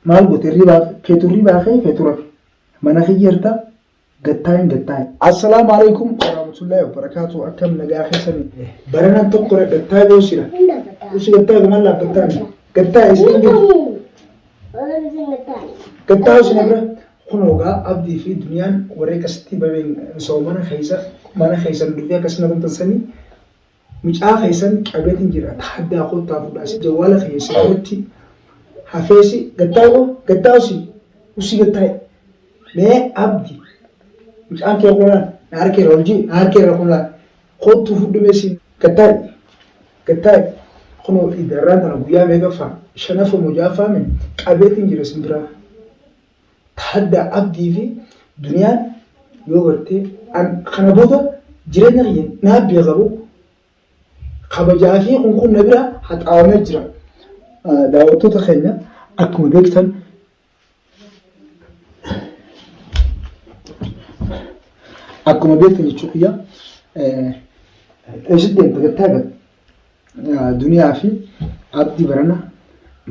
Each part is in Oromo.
maal goote riibaa fi feetura mana kiyyeerta gattaa. Assalaamu alaikum warahmatullahi wabarakatuh. Akkam nagaa keessanii baranaan tokko gattaa goosira. Usi gattaa gamal gattaa isin gattaa isin bira kunoga abdii fi duniyaan warree akkasitti babeen soo mana keessan dhufee akkasina tumtasanii mucaa keessan qabeetiin jira haddaa kottaa fudhaasi jawwaala keessatti hafeesi gattaa usi gattaa mee abdii mucaan kee kunaan na harkeera kunaan kottuu fudhumeesi gattaa kunoo idarraan tana guyyaa meeqaffaa shanafa mujaafaame qabeetiin jira simbiraa hadda abdii fi duniyaan yoo gartee kana booda jireenya kiyya naabbii qabu kabajaa fi kunkunna bira haxaawamee jira. Daawwattoota keenya akkuma beektan jechuu kiyya eessi deemta gattaa duniyaa fi abdii barana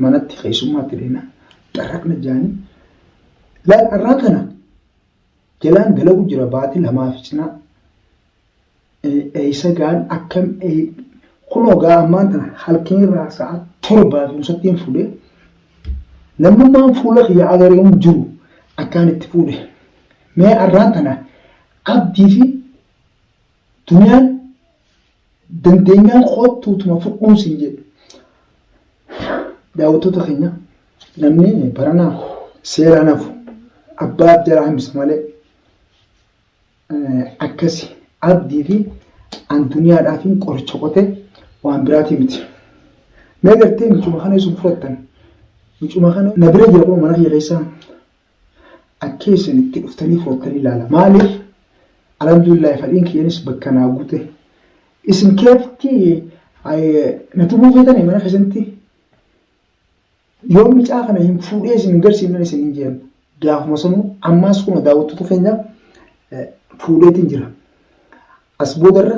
manatti keessummaatti deena xarraqna jaanii laan irraa kana jalaan dalagu jira baatii lamaa fi cinaa eeysa gaan akkam kunoo gaa ammaan tana halkan irraa sa'a torbaa fi nusattiin fuudhee namummaan fuula kiyya agareemu jiru akkaan itti fuudhe mee irraan tana abdii fi duniyaan dandeenyaan kottuutuma fudhuunsiin jedhu daawwattoota keenya namni baranaa seeraan hafu abbaa jala hambisa malee akkasi abdii fi an duniyaadhaaf qoricha qotee waan biraatii miti. Mee gartee mucuma kana isin fudhattan mucuma kana na bira jira mana kiyya keessaa akka isin itti dhuftanii fudhattanii ilaala. Maaliif alhamdulillah fadhiin kiyyanis bakka naa guute isin keefti na tumuu feetanii mana keessatti yoo mucaa kana hin fuudhee isin garsiifnan isin hin jeenu. Gaafuma sanuu ammaas kuma daawwattoota keenya fuudheetiin jira. As boodarra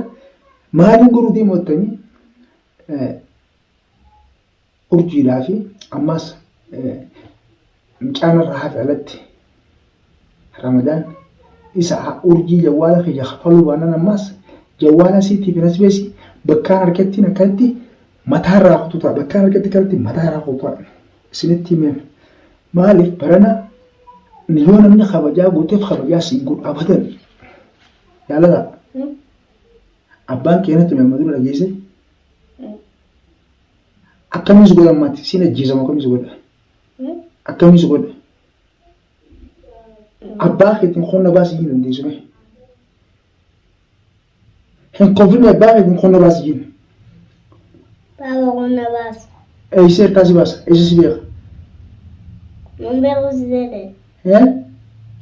maaliin godhuu deemottanii urjiidhaa fi ammaas mucaan irraa hafe alatti ramadaan isa urjii jawwaala kiyya kafaluu baanaan ammaas jawwaala siitiif nas beesi bakkaan harkattiin akkatti mataa irraa kutuutaa bakkaan harkatti kalatti mataa irraa kutuutaa isinitti himeen maaliif barana yoo namni kabajaa guuteef kabajaa siin godhu abadan yaalata abbaan keenyatti mammaduu dhageesse akkamiis godha ammaatti siin ajjeesama akkamiis godha abbaa keetiin qonna baasii hin dandeessume hin qofne abbaa keetiin qonna baasii hin Baba qonna baasa. Eeyisee taasi baasa eeyisee si beeka. Mambeeku si deedee.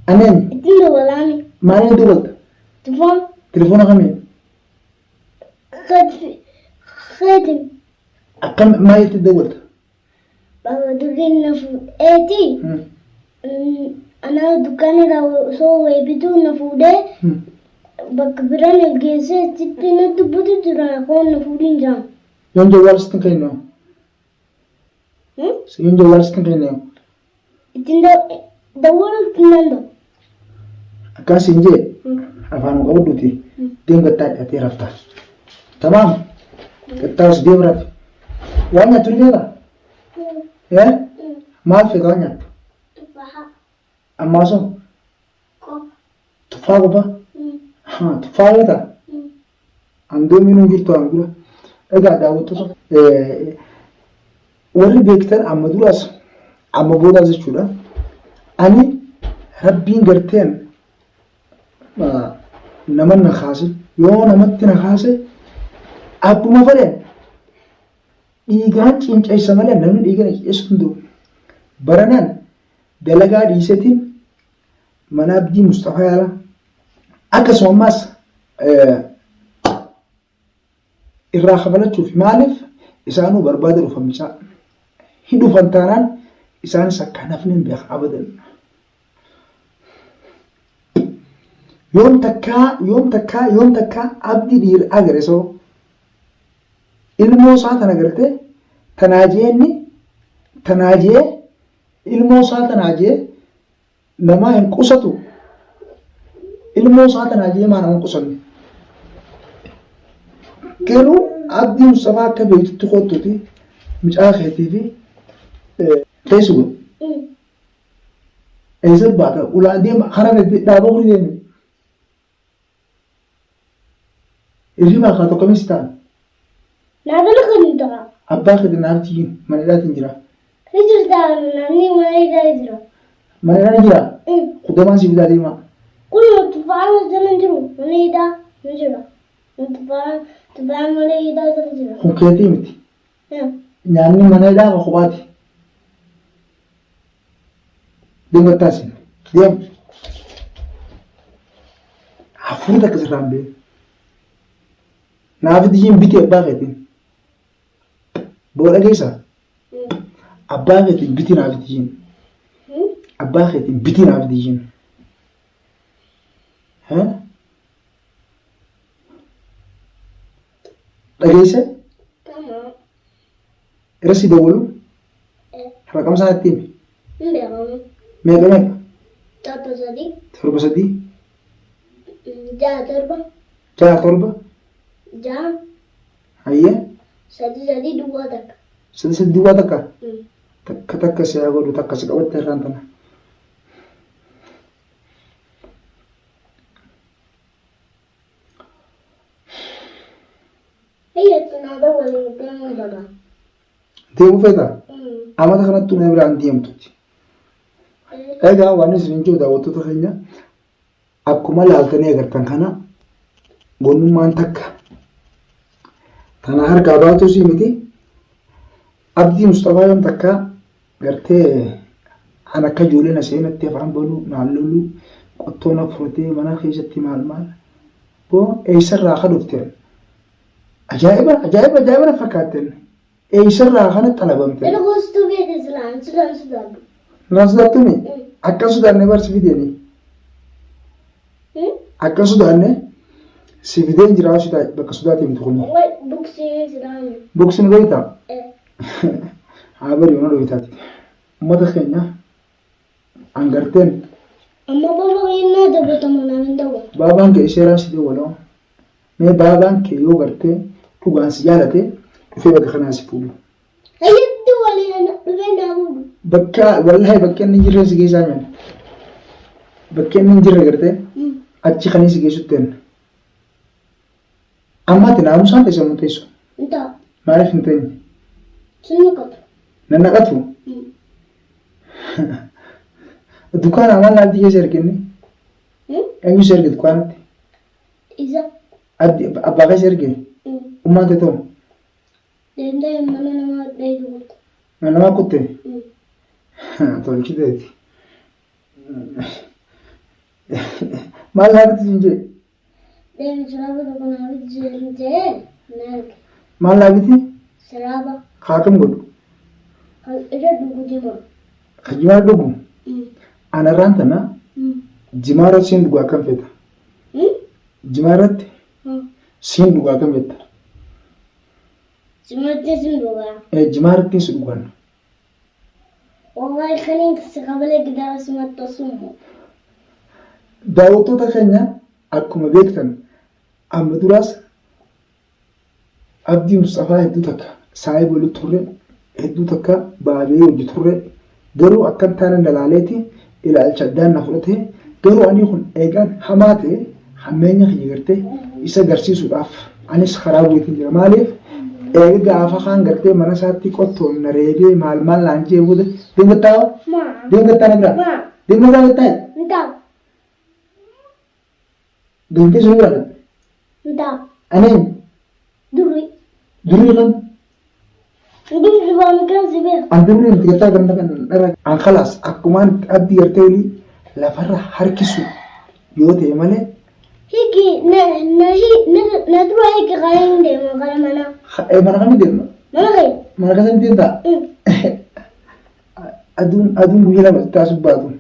Aneen. Ittiin dabalami. Maaliin dabalta? Telefoona kamiin? Khadi. Akkam maalitti dabalta? Baba duriin na fuudheeti. Anaa dukkaanirraa osoo weebituu na fuudhee bakka biraa na geessee achitti na dubbatu jira koon na fuudhiin jaamu. Yoon jawwaala sitti hin kennamu? Yoon jawwaala sitti hin kennamu? Ittiin dawwaluu ittiin danda'u. Akkasiin jee afaan qabduuti deem gattaa hidhatee raftaa. Tamaam gattaas deem rafi. Waan nyaattu ni feetaa? Maal feetaa waan nyaattu? Ammaa sun? Tuffaa qofa? Tuffaa feetaa? Handoomiin hin jirtu waan gura. Egaa daawwattoota warri beektan amma duraas amma boodaas jechuudha. Ani rabbiin garteen nama na kaase yoo namatti na kaase abbuma fedhen dhiigaan cinceessa malee namni dhiiga na cinceessu hin jiru. Baranaan dalagaa dhiisetiin mana abdii Mustafaa yaala akkasumas irraa kafalachuuf maaliif isaanuu barbaada dhufamichaa hin dhufan taanaan isaanis akka nafni hin beekan abadan. Yoom takkaa abdii dhiira agaresoo ilmoo isaa tana gartee tanaa jeenni tanaajee ilmoo isaa tanaajee namaa hin qusatu ilmoo isaa tanaajee maa nama qusanne garuu abdii Mustafaa akka beektutti kottuuti mucaa keetii fi teessu godhu. Eessa baata ulaa deema karaa gadi dhaabaa horii deemi. Hirribaa kaa tokko miis ta'a. Naagala kan hin ta'a. Abbaa keetii naaf tiyyiin mana hidhaatiin jira. Hijirtaa namni mana hidhaa jira. Mana hidhaa jira? Kudamaan si bitaa deemaa. Kun tufaan jala jiru mana hidhaa ni jira. Tufaan mana hidhaa jala jira. Kun keetii miti. Nyaanni mana hidhaa kan kophaati. Deema taasisu. Deema. Hafuura takka sirraan bee. Naaf tiyyiin bitee abbaa keetiin. Booda keessa. Abbaa keetiin biti naaf tiyyiin. Abbaa keetiin biti naaf tiyyiin. Dhageesse? Irra si dawwalu? Raqam isaa ittiin? Hin beekamu. Meeqa meeqa? Torba sadii. Torba sadii? Ja'a torba. Ja'a torba? Ja'a. Hayyee? Sadii duwwaa takka. Sadii duwwaa takka? Takka si haa godhu takka si qabatte irraan tana. Deemuu feetaa? Amata kanattuu na biraan deemtutti. Egaa waan isin jiru daawwattoota keenya akkuma laaltanii agartan kana gonnummaan takka tana harkaa baatu si miti abdii Mustafaa yoom takka gartee an akka ijoollee na seenatti afaan baluu naan loluu qottoo na furtee mana keessatti maal boo eessarraa kan dhufteen ajaa'iba na fakkaatteen eessarraa kana xalabamteen. Elgoostuu beekte silaan sudaadhu. Naan sudaattuumi akka sudaannee barsi fideeni. Akka sudaanne si fideen jiraa bakka sudaatii miti kun. Buksiin silaan. Buksiin dhohitaa? Haa bari yoona dhohitaati. Uummata keenya hangarteen. Amma baabaa innaa dabbatamu naan hin ta'u. Baabaan kee ishee raasitee waloo. Mee baabaan kee yoo gartee dhugaan si jaalate dhufee bakka kanaa si fuudhu. Hayyatti waliin dhufee naa fuudhu. Wallahi bakka inni jirre si keessaa meen. Bakka inni hin jirre gartee achi kan si geessutteen. Amma ati naamusaan teessa mun teessu. Hin ta'u. Maaliif hin teenye? Sun naqatu. Na naqatu? Dukkaana maal naatti keessa erginni? Eenyu si erge dukkaanatti? Isa. Abbaa keessa erge? Ummaan ta'e ta'u? Deemtee mana namaa dheedu kutte. Mana namaa kutte? Tolchiteeti. Maal naafiti siin jee? Deemi siraaba tokko naafiti siin jee naafiti. Maal naafiti? Siraaba. Kaakam godhu? Ija dhugu jima. Ka jimaa dhugu? Anarraan tana jimaarratti siin dhugu akkam feeta? Jimaarratti siin dhugu akkam feeta? Jimaatti siin dhugaa. Jimaarratti siin dhugan. Wallahi kaniin kasi qabalee gidaara simatta summu. Daawwattoota keenya akkuma beektan amma duraas abdii Mustafaa hedduu takka saayii bolu turre hedduu takka baabee hojii turre garuu akkan taane dalaaleeti ilaalcha addaan na fudhate garuu ani kun eegaan hamaa ta'e hammeenya kiyya gartee isa agarsiisuudhaaf anis karaa buutiin jira maaliif eega gaafa kaan gartee mana isaatti qottoon na reebee maal naan jee booda deemgattaa na biraa deemgattaa gattaa'e. Deemtee sun bira? Ntaa. Aneen? Durri. Durri kan? Durri waan kan si beeku. An durri nuti gattaa kan dhala. An khalaas akkumaan abdii gartee olii lafarra harkisu yoo ta'e malee. Hiki na dura hiki kan hin deemu gara mana. Mana kam deema? Mana kee? Mana kasam deemtaa? Aduun guyyaa lama taasif baatu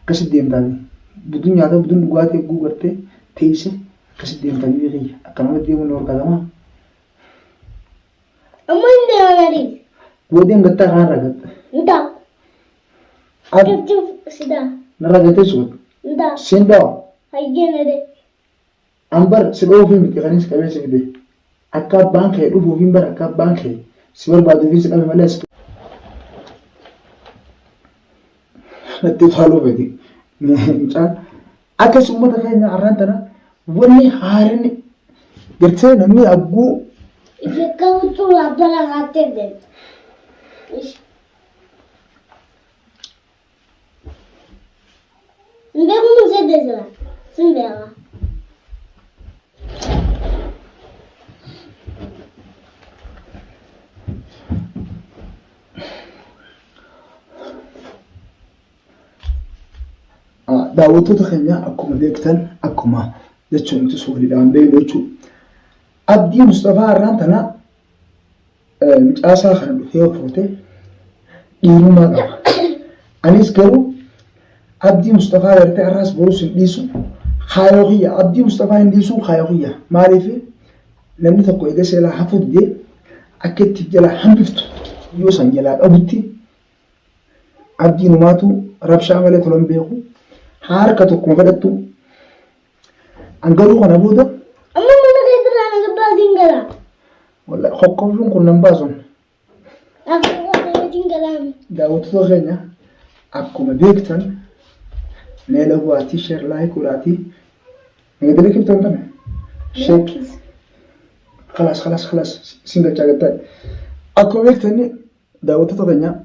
akkasitti deemtaati. Buduun nyaata buduun dhugaatii eeguu gartee teesse akkasitti deemtaa biyya kiyya akkanumatti deemuun ni horkatamaa. Amma hin deeman adiin. Boodeen gattaa kaan irraa gatta. Nda. Ab Kecil sudah. nara gete suut. Nda. Sinda Hagen ada. ambar sido fi miti kanis kabe sigde. Akka banke du fu bar akka banke. Sibar ba du fi kabe malas. Natti falo bedi. Akka summa ta kanya arantana wani harin gertse namni agu Kau tu adalah hati deh. Mbak kamu sedih lah, sedih lah. daawwattoota keenya akkuma beektan akkuma jechuun nuti suuliidhaan beeknu Abdii Mustafaa irraan tana mucaasaa kana dhufee fuutee dhiirummaa qaba. Anis garuu Abdii Mustafaa gartee arraas borus hin dhiisu kaayoo kiyya Abdii Mustafaa hin dhiisu kaayoo kiyya maaliif namni tokko eega seelaa hafuu didee akka itti jalaa hambiftu yoo san jalaa dhabutti Abdii numaatu rabshaa malee tolan beeku harka tokko fudhattu angaruu kana booda wala hokkofun kun nan baason daawwattoota keenya akkuma beektan neela bu'aatii sheerlaayi kudhaatii nagdala kibtan tana sheek خلاص سنجل جاكتاي أكو بيكتني داوتو تغنيا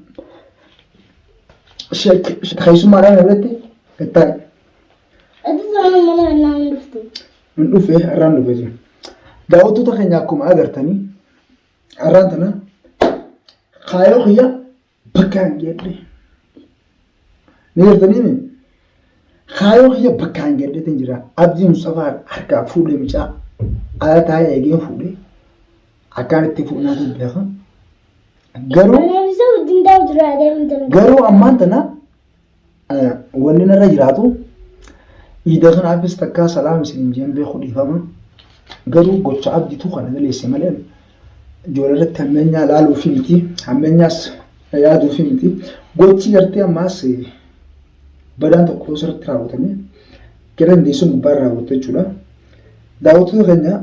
شيك خيسو مارانا بلتي كتاي أدونا مانا نعم نفتو من أوفي أران نبزي داوتو تغنيا أكو ما أغرتني أران تنا خايو خيا بكان جيرلي نيرتني مين خايو خيا بكان جيرلي تنجرا أبدي مصطفى حركة فولي مجا Ada tayo egin fude akan itti fuudhnaatu beeka garuu ammaan tana wanni narra jiraatu iida kanaafis takkaa salaam isin jeen beeku dhiifama garuu gocha abdiitu kana galeesse malee ijoolleerratti hammeenyaa laaluu fi miti hammeenyaas yaaduu fi miti gochi gartee ammaas badaan tokko sirriitti raawwatame gara dandeessuun gubbaan raawwatu jechuudha daawwattoota keenya